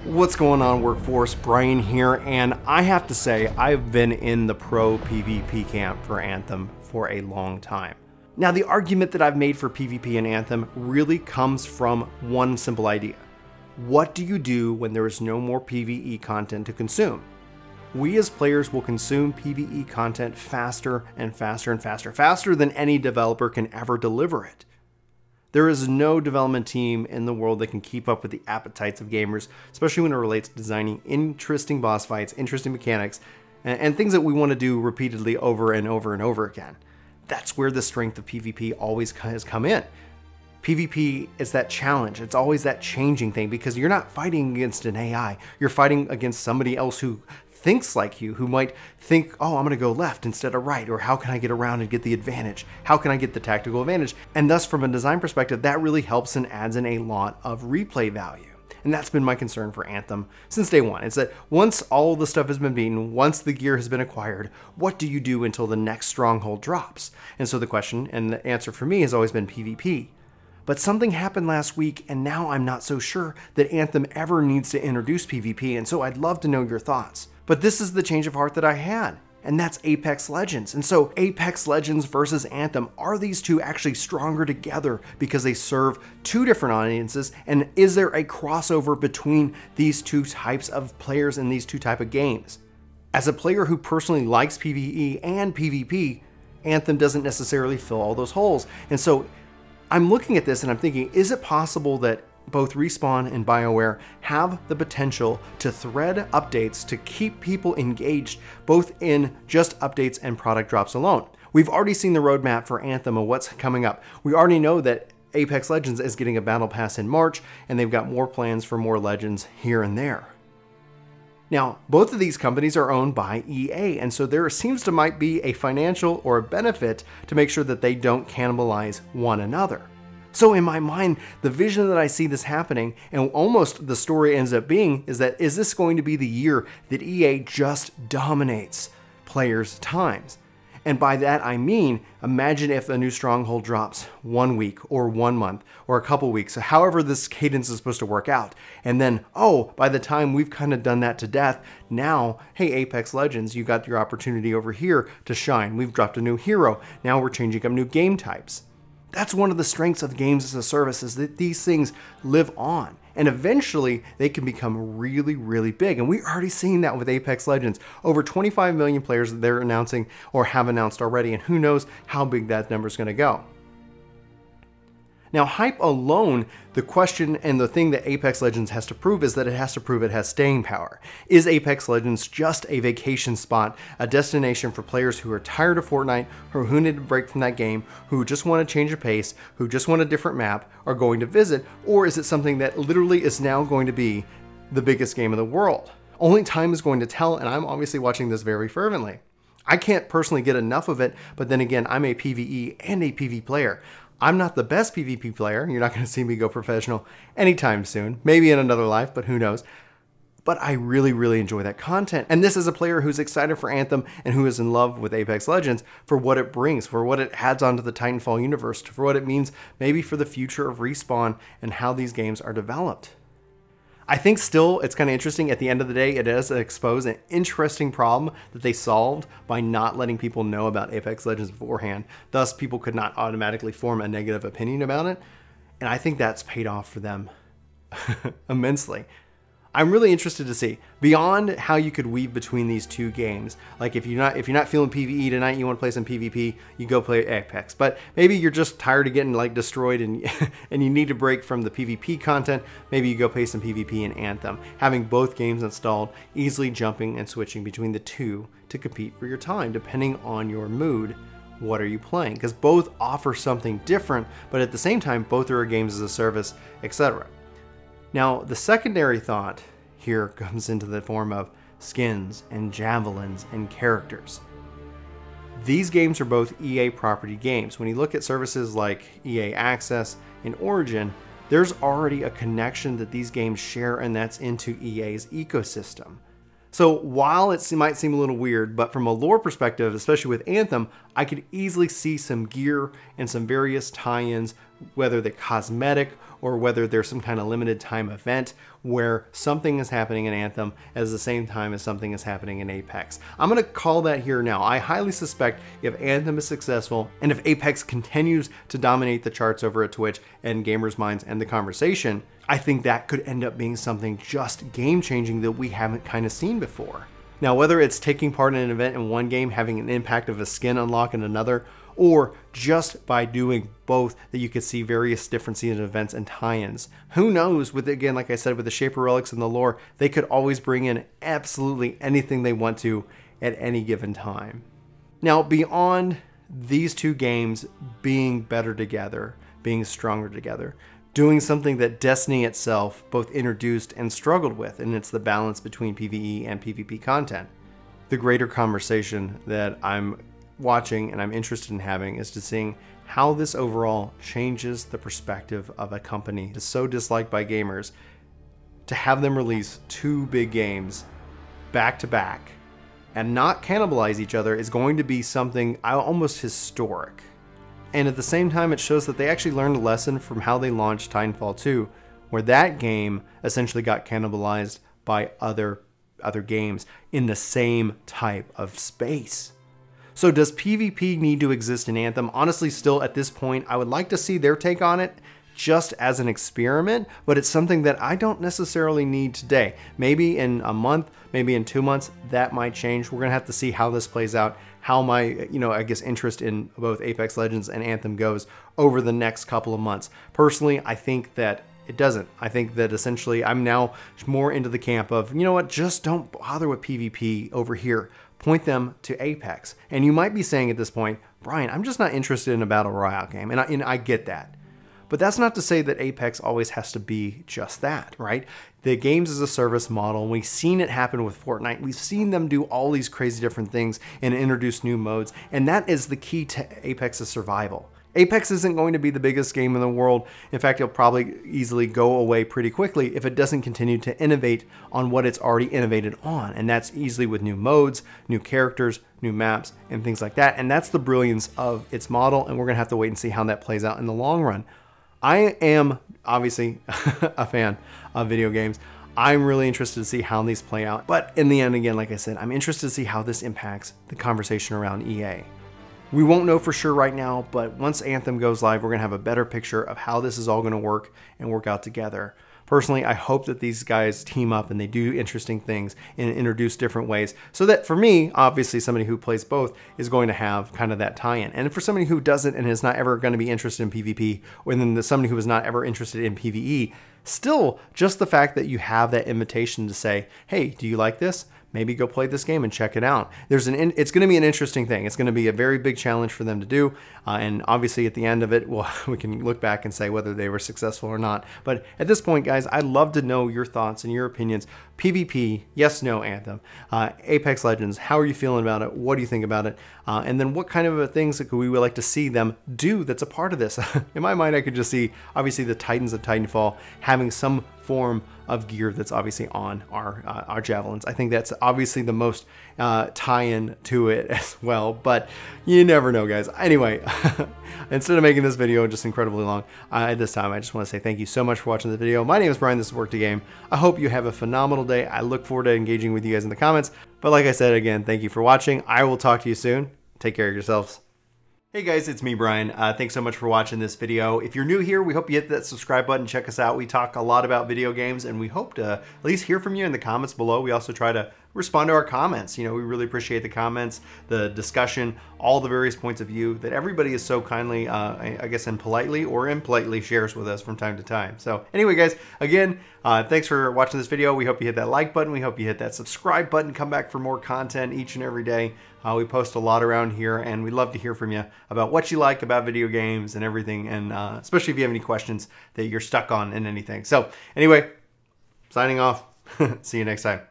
What's going on, workforce? Brian here, and I have to say I've been in the pro PvP camp for Anthem for a long time. Now, the argument that I've made for PvP in Anthem really comes from one simple idea. What do you do when there is no more PvE content to consume? We as players will consume PvE content faster and faster and faster, faster than any developer can ever deliver it. There is no development team in the world that can keep up with the appetites of gamers, especially when it relates to designing interesting boss fights, interesting mechanics, and things that we want to do repeatedly over and over and over again. That's where the strength of PvP always has come in. PvP is that challenge. It's always that changing thing because you're not fighting against an AI. You're fighting against somebody else who thinks like you, who might think, oh, I'm going to go left instead of right, or how can I get around and get the advantage? How can I get the tactical advantage? And thus, from a design perspective, that really helps and adds in a lot of replay value. And that's been my concern for Anthem since day one. It's that once all the stuff has been beaten, once the gear has been acquired, what do you do until the next stronghold drops? And so the question and the answer for me has always been PvP. But something happened last week, and now I'm not so sure that Anthem ever needs to introduce PvP, and so I'd love to know your thoughts. But this is the change of heart that I had, and that's Apex Legends. And so Apex Legends versus Anthem, are these two actually stronger together because they serve two different audiences? And is there a crossover between these two types of players and these two types of games? As a player who personally likes PvE and PvP, Anthem doesn't necessarily fill all those holes. And so I'm looking at this and I'm thinking, is it possible that both Respawn and Bioware have the potential to thread updates to keep people engaged, both in just updates and product drops alone? We've already seen the roadmap for Anthem and what's coming up. We already know that Apex Legends is getting a battle pass in March, and they've got more plans for more Legends here and there. Now, both of these companies are owned by EA, and so there seems to might be a financial or a benefit to make sure that they don't cannibalize one another. So in my mind, the vision that I see this happening, and almost the story ends up being, is that is this going to be the year that EA just dominates players' times? And by that I mean, imagine if a new stronghold drops 1 week or 1 month or a couple weeks, so however this cadence is supposed to work out. And then, oh, by the time we've kind of done that to death, now, hey, Apex Legends, you got your opportunity over here to shine. We've dropped a new hero. Now we're changing up new game types. That's one of the strengths of games as a service, is that these things live on. And eventually, they can become really, really big. And we're already seeing that with Apex Legends. Over 25 million players that they're announcing or have announced already, and who knows how big that number is going to go. Now, hype alone, the question and the thing that Apex Legends has to prove is that it has to prove it has staying power. Is Apex Legends just a vacation spot, a destination for players who are tired of Fortnite, who need a break from that game, who just want to change a pace, who just want a different map, are going to visit? Or is it something that literally is now going to be the biggest game in the world? Only time is going to tell, and I'm obviously watching this very fervently. I can't personally get enough of it, but then again, I'm a PvE and a PvP player. I'm not the best PvP player. You're not going to see me go professional anytime soon. Maybe in another life, but who knows. But I really, really enjoy that content. And this is a player who's excited for Anthem and who is in love with Apex Legends for what it brings, for what it adds onto the TitanFall universe, for what it means maybe for the future of Respawn and how these games are developed. I think still it's kind of interesting. At the end of the day, it does expose an interesting problem that they solved by not letting people know about Apex Legends beforehand. Thus, people could not automatically form a negative opinion about it. And I think that's paid off for them immensely. I'm really interested to see beyond how you could weave between these two games. Like if you're not feeling PvE tonight, you want to play some PvP, you go play Apex. But maybe you're just tired of getting like destroyed and and you need to break from the PvP content. Maybe you go play some PvP in Anthem. Having both games installed, easily jumping and switching between the two to compete for your time, depending on your mood. What are you playing? Because both offer something different, but at the same time, both are games as a service, etc. Now, the secondary thought here comes into the form of skins and javelins and characters. These games are both EA property games. When you look at services like EA Access and Origin, there's already a connection that these games share, and that's into EA's ecosystem. So while it might seem a little weird, but from a lore perspective, especially with Anthem, I could easily see some gear and some various tie-ins, whether they're cosmetic or whether there's some kind of limited time event where something is happening in Anthem at the same time as something is happening in Apex. I'm going to call that here now. I highly suspect if Anthem is successful and if Apex continues to dominate the charts over at Twitch and gamers' minds and the conversation, I think that could end up being something just game-changing that we haven't kind of seen before. Now, whether it's taking part in an event in one game, having an impact of a skin unlock in another, or just by doing both that you could see various different season events and tie-ins. Who knows, with, again, like I said, with the Shaper Relics and the lore, they could always bring in absolutely anything they want to at any given time. Now, beyond these two games being better together, being stronger together, doing something that Destiny itself both introduced and struggled with, and it's the balance between PvE and PvP content. The greater conversation that I'm watching and I'm interested in having is to seeing how this overall changes the perspective of a company that's so disliked by gamers to have them release two big games back to back and not cannibalize each other is going to be something almost historic. And at the same time, it shows that they actually learned a lesson from how they launched TitanFall 2, where that game essentially got cannibalized by other games in the same type of space. So does PvP need to exist in Anthem? Honestly, still at this point, I would like to see their take on it just as an experiment, but it's something that I don't necessarily need today. Maybe in a month, maybe in 2 months, that might change. We're gonna have to see how this plays out, how my, I guess, interest in both Apex Legends and Anthem goes over the next couple of months. Personally, I think that it doesn't. I think that essentially I'm now more into the camp of, you know what, just don't bother with PvP over here. Point them to Apex. And you might be saying at this point, Brian, I'm just not interested in a Battle Royale game. And I get that. But that's not to say that Apex always has to be just that, right? The games as a service model, we've seen it happen with Fortnite. We've seen them do all these crazy different things and introduce new modes. And that is the key to Apex's survival. Apex isn't going to be the biggest game in the world. In fact, it'll probably easily go away pretty quickly if it doesn't continue to innovate on what it's already innovated on. And that's easily with new modes, new characters, new maps, and things like that. And that's the brilliance of its model. And we're going to have to wait and see how that plays out in the long run. I am obviously a fan of video games. I'm really interested to see how these play out. But in the end, again, like I said, I'm interested to see how this impacts the conversation around EA. We won't know for sure right now, but once Anthem goes live, we're going to have a better picture of how this is all going to work and work out together. Personally, I hope that these guys team up and they do interesting things and introduce different ways so that for me, obviously somebody who plays both is going to have kind of that tie-in. And for somebody who doesn't and is not ever going to be interested in PvP, or then somebody who is not ever interested in PvE, still just the fact that you have that invitation to say, hey, do you like this? Maybe go play this game and check it out. It's going to be an interesting thing. It's going to be a very big challenge for them to do. And obviously at the end of it, well, we can look back and say whether they were successful or not. But at this point, guys, I'd love to know your thoughts and your opinions. PvP, yes, no, Anthem. Apex Legends, how are you feeling about it? What do you think about it? And then what kind of things that we would like to see them do that's a part of this? In my mind, I could just see, obviously, the Titans of Titanfall having some form of gear that's obviously on our javelins. I think that's obviously the most tie-in to it as well, but you never know, guys. Anyway, instead of making this video just incredibly long at this time, I just want to say thank you so much for watching the video. My name is Brian, this is Work the Game. I hope you have a phenomenal day. I look forward to engaging with you guys in the comments, but like I said, again, thank you for watching. I will talk to you soon. Take care of yourselves. Hey guys, it's me, Brian. Thanks so much for watching this video. If you're new here, we hope you hit that subscribe button, check us out. We talk a lot about video games, and we hope to at least hear from you in the comments below. We also try to respond to our comments. You know, we really appreciate the comments, the discussion, all the various points of view that everybody is so kindly, I guess, and politely or impolitely shares with us from time to time. So anyway, guys, again, thanks for watching this video. We hope you hit that like button. We hope you hit that subscribe button. Come back for more content each and every day. We post a lot around here, and we'd love to hear from you about what you like about video games and everything, and especially if you have any questions that you're stuck on in anything. So anyway, signing off. See you next time.